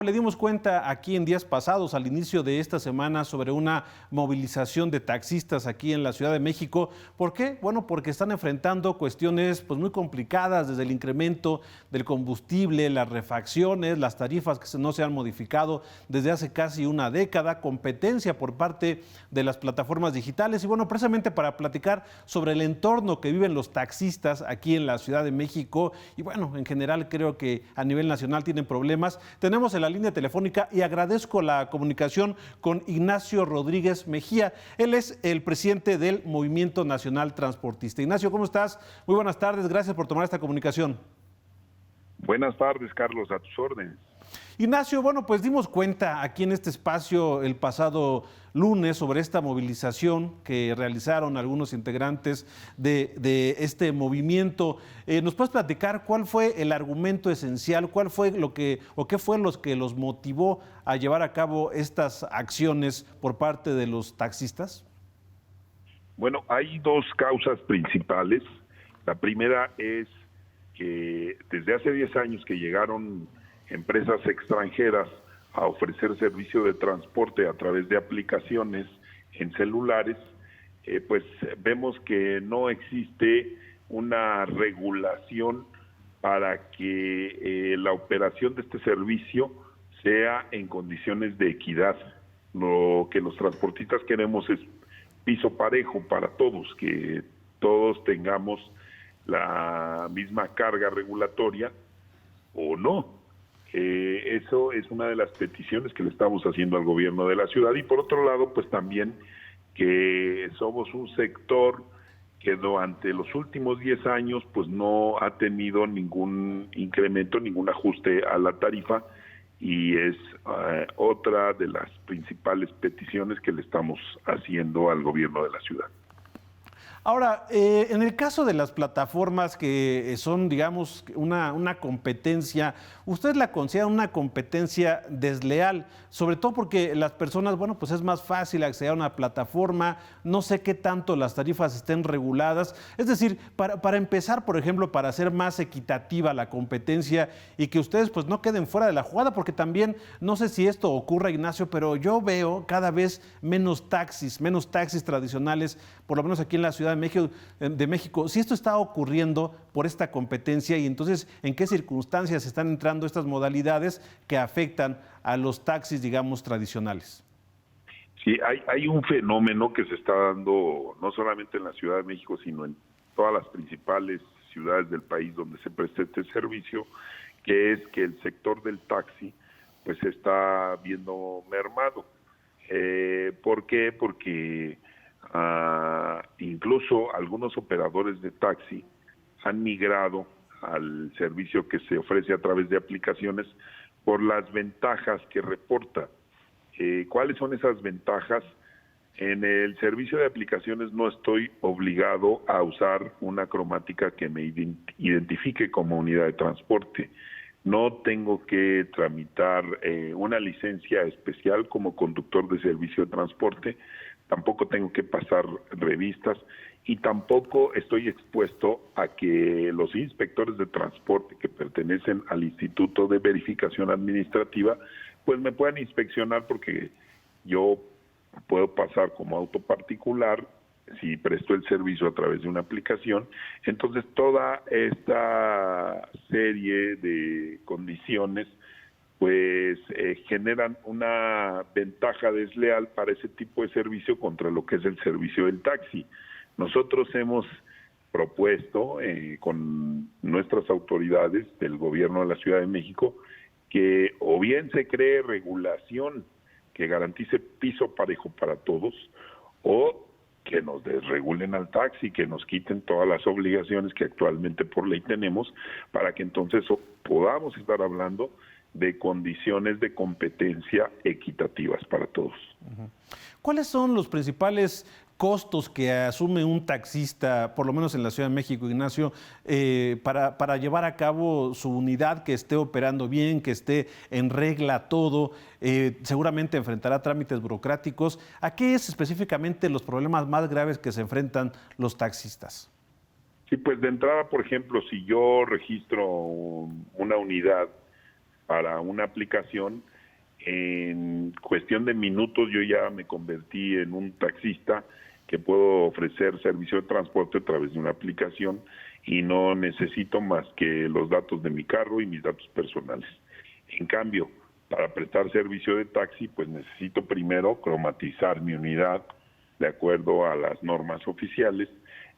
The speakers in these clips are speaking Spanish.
Le dimos cuenta aquí en días pasados, al inicio de esta semana, sobre una movilización de taxistas aquí en la Ciudad de México. ¿Por qué? Bueno, porque están enfrentando cuestiones pues, muy complicadas, desde el incremento del combustible, las refacciones, las tarifas que no se han modificado desde hace casi una década, competencia por parte de las plataformas digitales. Y bueno, precisamente para platicar sobre el entorno que viven los taxistas aquí en la Ciudad de México, y bueno, en general creo que a nivel nacional tienen problemas, tenemos el línea telefónica y agradezco la comunicación con Ignacio Rodríguez Mejía. Él es el presidente del Movimiento Nacional Transportista. Ignacio, ¿cómo estás? Muy buenas tardes, gracias por tomar esta comunicación. Buenas tardes, Carlos, a tus órdenes. Ignacio, bueno, pues dimos cuenta aquí en este espacio el pasado lunes sobre esta movilización que realizaron algunos integrantes de este movimiento. ¿Nos puedes platicar cuál fue el argumento esencial, cuál fue qué fue lo que los motivó a llevar a cabo estas acciones por parte de los taxistas? Bueno, hay dos causas principales. La primera es que desde hace 10 años que llegaron empresas extranjeras a ofrecer servicio de transporte a través de aplicaciones en celulares, pues vemos que no existe una regulación para que la operación de este servicio sea en condiciones de equidad. Lo que los transportistas queremos es piso parejo para todos, que todos tengamos la misma carga regulatoria o no. Eso es una de las peticiones que le estamos haciendo al gobierno de la ciudad, y por otro lado, pues también que somos un sector que durante los últimos 10 años pues no ha tenido ningún incremento, ningún ajuste a la tarifa, y es otra de las principales peticiones que le estamos haciendo al gobierno de la ciudad. Ahora, en el caso de las plataformas que son, digamos, una competencia, ¿usted la considera una competencia desleal? Sobre todo porque las personas, bueno, pues es más fácil acceder a una plataforma, no sé qué tanto las tarifas estén reguladas. Es decir, para empezar, por ejemplo, para hacer más equitativa la competencia y que ustedes pues no queden fuera de la jugada, porque también, no sé si esto ocurra, Ignacio, pero yo veo cada vez menos taxis tradicionales, por lo menos aquí en la Ciudad de México. Si esto está ocurriendo por esta competencia, y entonces, ¿en qué circunstancias están entrando estas modalidades que afectan a los taxis, digamos, tradicionales? Sí, hay un fenómeno que se está dando no solamente en la Ciudad de México, sino en todas las principales ciudades del país donde se presta este servicio, que es que el sector del taxi pues se está viendo mermado. ¿Por qué? Porque incluso algunos operadores de taxi han migrado al servicio que se ofrece a través de aplicaciones por las ventajas que reporta. ¿Cuáles son esas ventajas? En el servicio de aplicaciones no estoy obligado a usar una cromática que me identifique como unidad de transporte. No tengo que tramitar una licencia especial como conductor de servicio de transporte, tampoco tengo que pasar revistas, y tampoco estoy expuesto a que los inspectores de transporte que pertenecen al Instituto de Verificación Administrativa pues me puedan inspeccionar, porque yo puedo pasar como auto particular si presto el servicio a través de una aplicación. Entonces toda esta serie de condiciones pues generan una ventaja desleal para ese tipo de servicio contra lo que es el servicio del taxi. Nosotros hemos propuesto con nuestras autoridades del gobierno de la Ciudad de México que o bien se cree regulación que garantice piso parejo para todos, o que nos desregulen al taxi, que nos quiten todas las obligaciones que actualmente por ley tenemos, para que entonces podamos estar hablando de condiciones de competencia equitativas para todos. ¿Cuáles son los principales costos que asume un taxista, por lo menos en la Ciudad de México, Ignacio, para llevar a cabo su unidad, que esté operando bien, que esté en regla todo? Seguramente enfrentará trámites burocráticos. ¿A qué es específicamente los problemas más graves que se enfrentan los taxistas? Sí, pues de entrada, por ejemplo, si yo registro una unidad para una aplicación, En cuestión de minutos yo ya me convertí en un taxista que puedo ofrecer servicio de transporte a través de una aplicación y no necesito más que los datos de mi carro y mis datos personales. En cambio, para prestar servicio de taxi, pues necesito primero cromatizar mi unidad de acuerdo a las normas oficiales.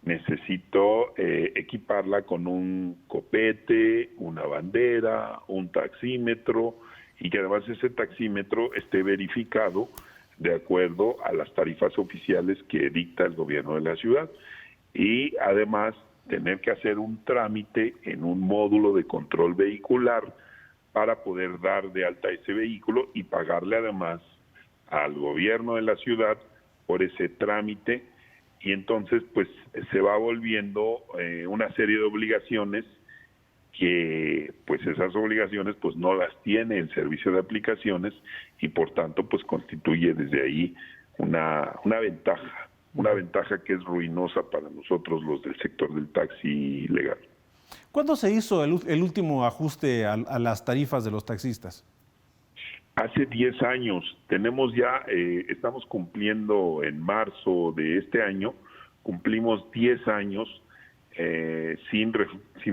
Necesito equiparla con un copete, una bandera, un taxímetro, y que además ese taxímetro esté verificado de acuerdo a las tarifas oficiales que dicta el gobierno de la ciudad. Y además tener que hacer un trámite en un módulo de control vehicular para poder dar de alta ese vehículo y pagarle además al gobierno de la ciudad por ese trámite. Y entonces pues se va volviendo una serie de obligaciones que pues esas obligaciones pues no las tiene el servicio de aplicaciones y por tanto pues constituye desde ahí una ventaja que es ruinosa para nosotros los del sector del taxi legal. ¿Cuándo se hizo el último ajuste a las tarifas de los taxistas? Hace 10 años, tenemos ya, estamos cumpliendo en marzo de este año, cumplimos 10 años sin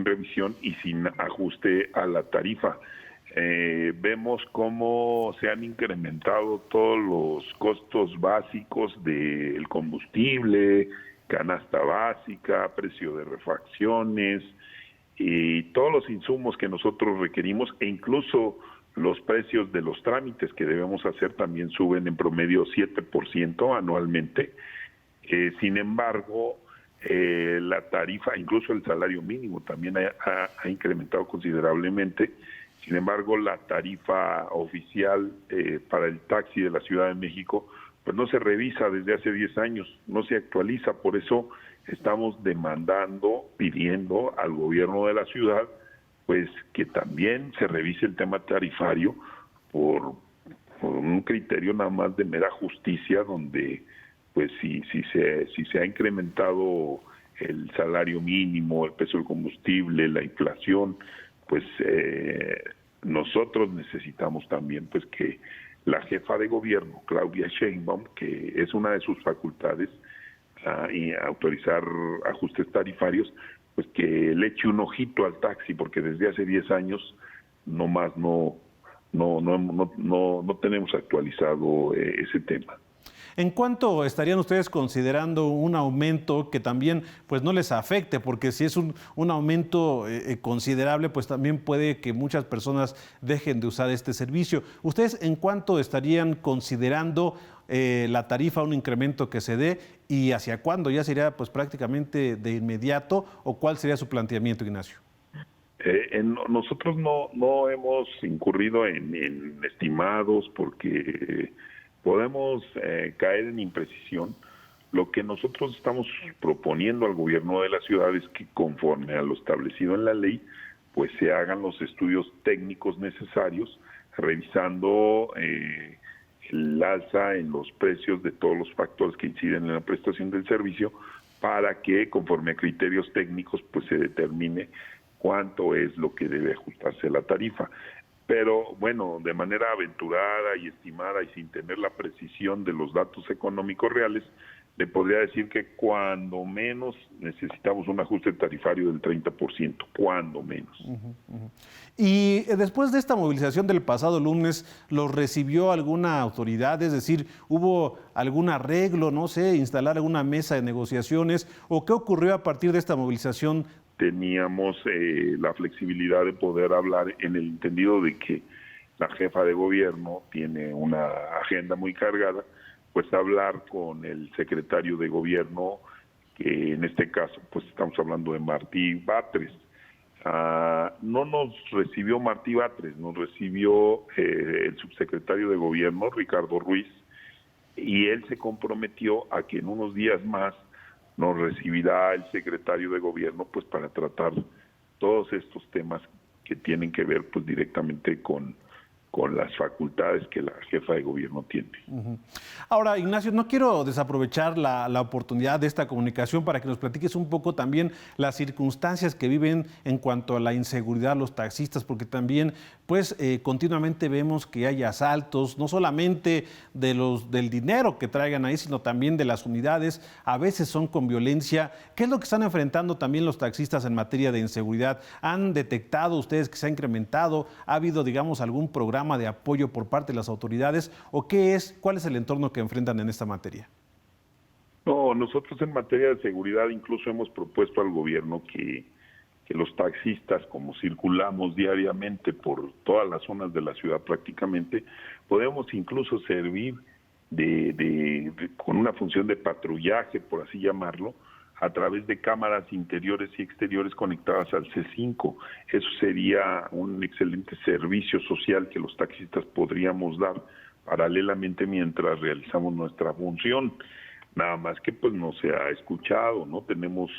revisión y sin ajuste a la tarifa. Vemos cómo se han incrementado todos los costos básicos del combustible, canasta básica, precio de refacciones y todos los insumos que nosotros requerimos e incluso los precios de los trámites que debemos hacer también suben en promedio 7% anualmente. Sin embargo, la tarifa, incluso el salario mínimo también ha incrementado considerablemente. Sin embargo, la tarifa oficial para el taxi de la Ciudad de México pues no se revisa desde hace 10 años, no se actualiza. Por eso estamos pidiendo al gobierno de la ciudad pues que también se revise el tema tarifario por un criterio nada más de mera justicia, donde pues si se ha incrementado el salario mínimo, el precio del combustible, la inflación, pues nosotros necesitamos también pues que la jefa de gobierno, Claudia Sheinbaum, que es una de sus facultades, y autorizar ajustes tarifarios, pues que le eche un ojito al taxi, porque desde hace 10 años nomás no tenemos actualizado ese tema. ¿En cuánto estarían ustedes considerando un aumento que también pues no les afecte? Porque si es un aumento considerable, pues también puede que muchas personas dejen de usar este servicio. ¿Ustedes en cuánto estarían considerando la tarifa, un incremento que se dé, y hacia cuándo? ¿Ya sería pues prácticamente de inmediato o cuál sería su planteamiento, Ignacio? Nosotros no hemos incurrido en estimados porque podemos caer en imprecisión. Lo que nosotros estamos proponiendo al gobierno de la ciudad es que conforme a lo establecido en la ley, pues se hagan los estudios técnicos necesarios, revisando el alza en los precios de todos los factores que inciden en la prestación del servicio, para que conforme a criterios técnicos pues se determine cuánto es lo que debe ajustarse la tarifa. Pero bueno, de manera aventurada y estimada y sin tener la precisión de los datos económicos reales, le podría decir que cuando menos necesitamos un ajuste tarifario del 30%, cuando menos. Y después de esta movilización del pasado lunes, ¿los recibió alguna autoridad? Es decir, ¿hubo algún arreglo, no sé, instalar alguna mesa de negociaciones? ¿O qué ocurrió a partir de esta movilización? Teníamos la flexibilidad de poder hablar en el entendido de que la jefa de gobierno tiene una agenda muy cargada, pues hablar con el secretario de gobierno, que en este caso pues estamos hablando de Martí Batres. No nos recibió Martí Batres, nos recibió el subsecretario de gobierno, Ricardo Ruiz, y él se comprometió a que en unos días más nos recibirá el secretario de gobierno pues para tratar todos estos temas que tienen que ver pues directamente con con las facultades que la jefa de gobierno tiene. Ahora, Ignacio, no quiero desaprovechar la oportunidad de esta comunicación para que nos platiques un poco también las circunstancias que viven en cuanto a la inseguridad los taxistas, porque también pues continuamente vemos que hay asaltos, no solamente del dinero que traigan ahí, sino también de las unidades, a veces son con violencia. ¿Qué es lo que están enfrentando también los taxistas en materia de inseguridad? ¿Han detectado ustedes que se ha incrementado? ¿Ha habido, digamos, algún programa de apoyo por parte de las autoridades o cuál es el entorno que enfrentan en esta materia? No, nosotros en materia de seguridad incluso hemos propuesto al gobierno que los taxistas, como circulamos diariamente por todas las zonas de la ciudad prácticamente, podemos incluso servir con una función de patrullaje, por así llamarlo, a través de cámaras interiores y exteriores conectadas al C5. Eso sería un excelente servicio social que los taxistas podríamos dar paralelamente mientras realizamos nuestra función. Nada más que pues no se ha escuchado, ¿no? Tenemos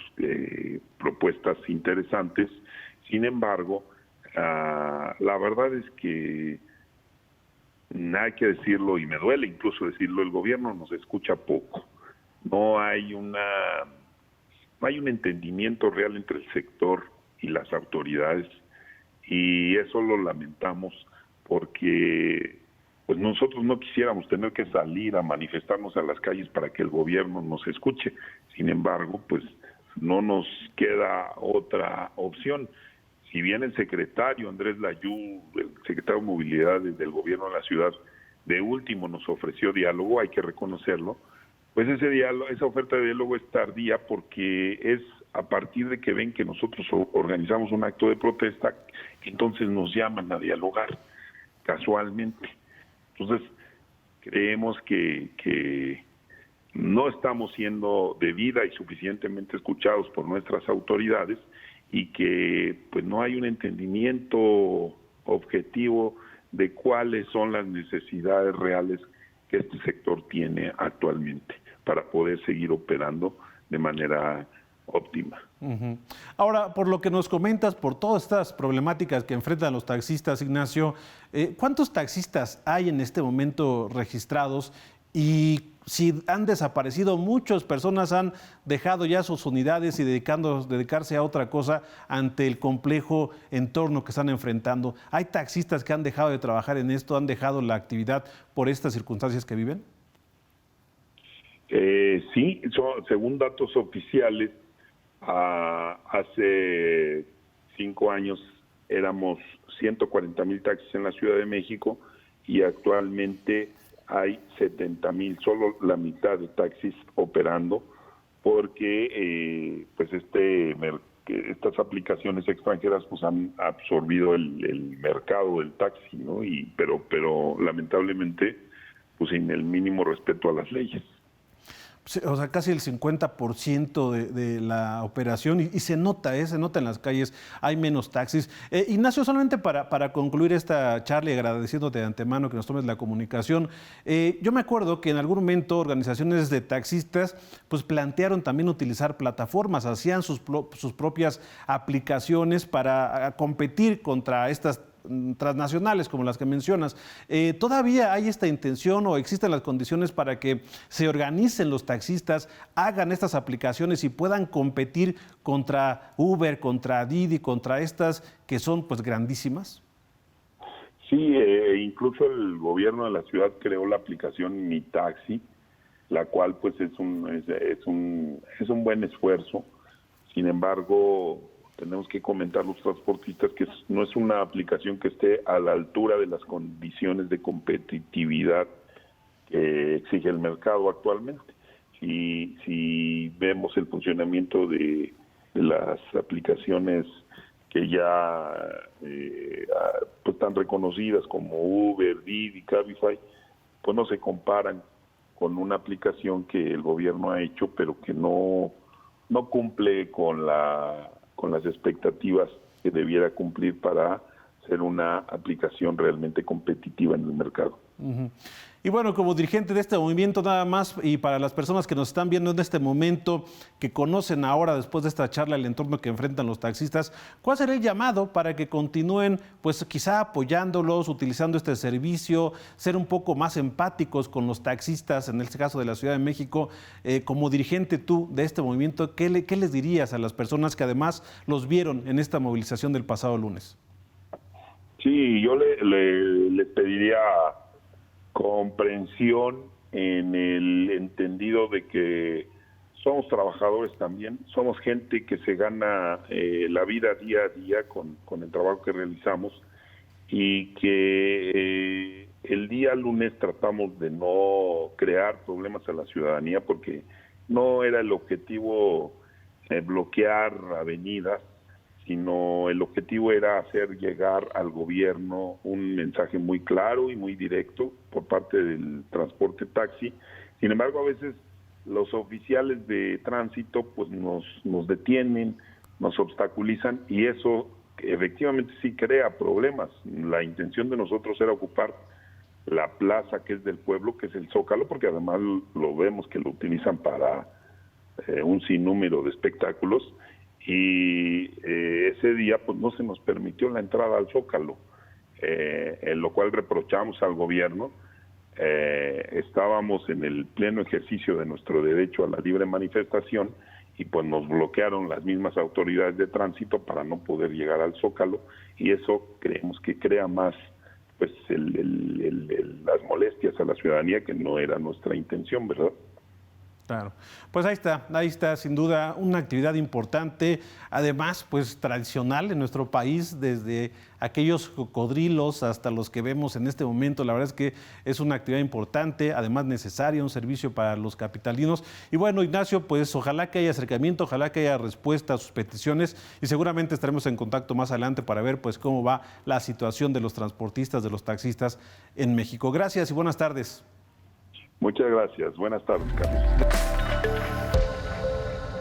propuestas interesantes. Sin embargo, la verdad es que hay que decirlo, y me duele incluso decirlo, el gobierno nos escucha poco. No hay un entendimiento real entre el sector y las autoridades, y eso lo lamentamos porque pues nosotros no quisiéramos tener que salir a manifestarnos a las calles para que el gobierno nos escuche. Sin embargo, pues no nos queda otra opción. Si bien el secretario Andrés Layú, el secretario de Movilidad del gobierno de la ciudad, de último nos ofreció diálogo, hay que reconocerlo, pues esa oferta de diálogo es tardía porque es a partir de que ven que nosotros organizamos un acto de protesta, que entonces nos llaman a dialogar casualmente. Entonces, creemos que no estamos siendo debida y suficientemente escuchados por nuestras autoridades y que pues no hay un entendimiento objetivo de cuáles son las necesidades reales que este sector tiene actualmente para poder seguir operando de manera óptima. Ahora, por lo que nos comentas, por todas estas problemáticas que enfrentan los taxistas, Ignacio, ¿cuántos taxistas hay en este momento registrados? Y si han desaparecido, muchas personas han dejado ya sus unidades y dedicarse a otra cosa ante el complejo entorno que están enfrentando. ¿Hay taxistas que han dejado de trabajar en esto, han dejado la actividad por estas circunstancias que viven? Sí, según datos oficiales, hace 5 años éramos 140,000 taxis en la Ciudad de México y actualmente hay 70,000, solo la mitad de taxis operando, porque pues estas aplicaciones extranjeras pues han absorbido el mercado del taxi, ¿no? Pero lamentablemente pues sin el mínimo respeto a las leyes. O sea, casi el 50% de la operación y se nota en las calles, hay menos taxis. Ignacio, solamente para concluir esta charla y agradeciéndote de antemano que nos tomes la comunicación, yo me acuerdo que en algún momento organizaciones de taxistas pues plantearon también utilizar plataformas, hacían sus propias aplicaciones para competir contra estas transnacionales como las que mencionas. ¿Todavía hay esta intención o existen las condiciones para que se organicen los taxistas, hagan estas aplicaciones y puedan competir contra Uber, contra Didi, contra estas que son pues grandísimas? Sí, incluso el gobierno de la ciudad creó la aplicación Mi Taxi, la cual pues es un buen esfuerzo. Sin embargo, tenemos que comentar los transportistas que no es una aplicación que esté a la altura de las condiciones de competitividad que exige el mercado actualmente. Si vemos el funcionamiento de las aplicaciones que ya pues están reconocidas como Uber, Didi, Cabify, pues no se comparan con una aplicación que el gobierno ha hecho, pero que no cumple con las expectativas que debiera cumplir para ser una aplicación realmente competitiva en el mercado. Ujú. Y bueno, como dirigente de este movimiento nada más, y para las personas que nos están viendo en este momento, que conocen ahora después de esta charla el entorno que enfrentan los taxistas, ¿cuál será el llamado para que continúen, pues quizá apoyándolos, utilizando este servicio, ser un poco más empáticos con los taxistas, en este caso de la Ciudad de México? Como dirigente tú de este movimiento, ¿qué les dirías a las personas que además los vieron en esta movilización del pasado lunes? Sí, yo les pediría comprensión en el entendido de que somos trabajadores también, somos gente que se gana la vida día a día con el trabajo que realizamos, y que el día lunes tratamos de no crear problemas a la ciudadanía, porque no era el objetivo bloquear avenidas, sino el objetivo era hacer llegar al gobierno un mensaje muy claro y muy directo por parte del transporte taxi. Sin embargo, a veces los oficiales de tránsito pues nos detienen, nos obstaculizan, y eso efectivamente sí crea problemas. La intención de nosotros era ocupar la plaza que es del pueblo, que es el Zócalo, porque además lo vemos que lo utilizan para un sinnúmero de espectáculos, y ese día pues no se nos permitió la entrada al Zócalo, en lo cual reprochamos al gobierno. Estábamos en el pleno ejercicio de nuestro derecho a la libre manifestación, y pues nos bloquearon las mismas autoridades de tránsito para no poder llegar al Zócalo, y eso creemos que crea más pues las molestias a la ciudadanía, que no era nuestra intención, ¿verdad? Claro, pues ahí está, sin duda, una actividad importante, además, pues tradicional en nuestro país, desde aquellos cocodrilos hasta los que vemos en este momento. La verdad es que es una actividad importante, además necesaria, un servicio para los capitalinos. Y bueno, Ignacio, pues ojalá que haya acercamiento, ojalá que haya respuesta a sus peticiones, y seguramente estaremos en contacto más adelante para ver pues cómo va la situación de los transportistas, de los taxistas en México. Gracias y buenas tardes. Muchas gracias. Buenas tardes, Carlos.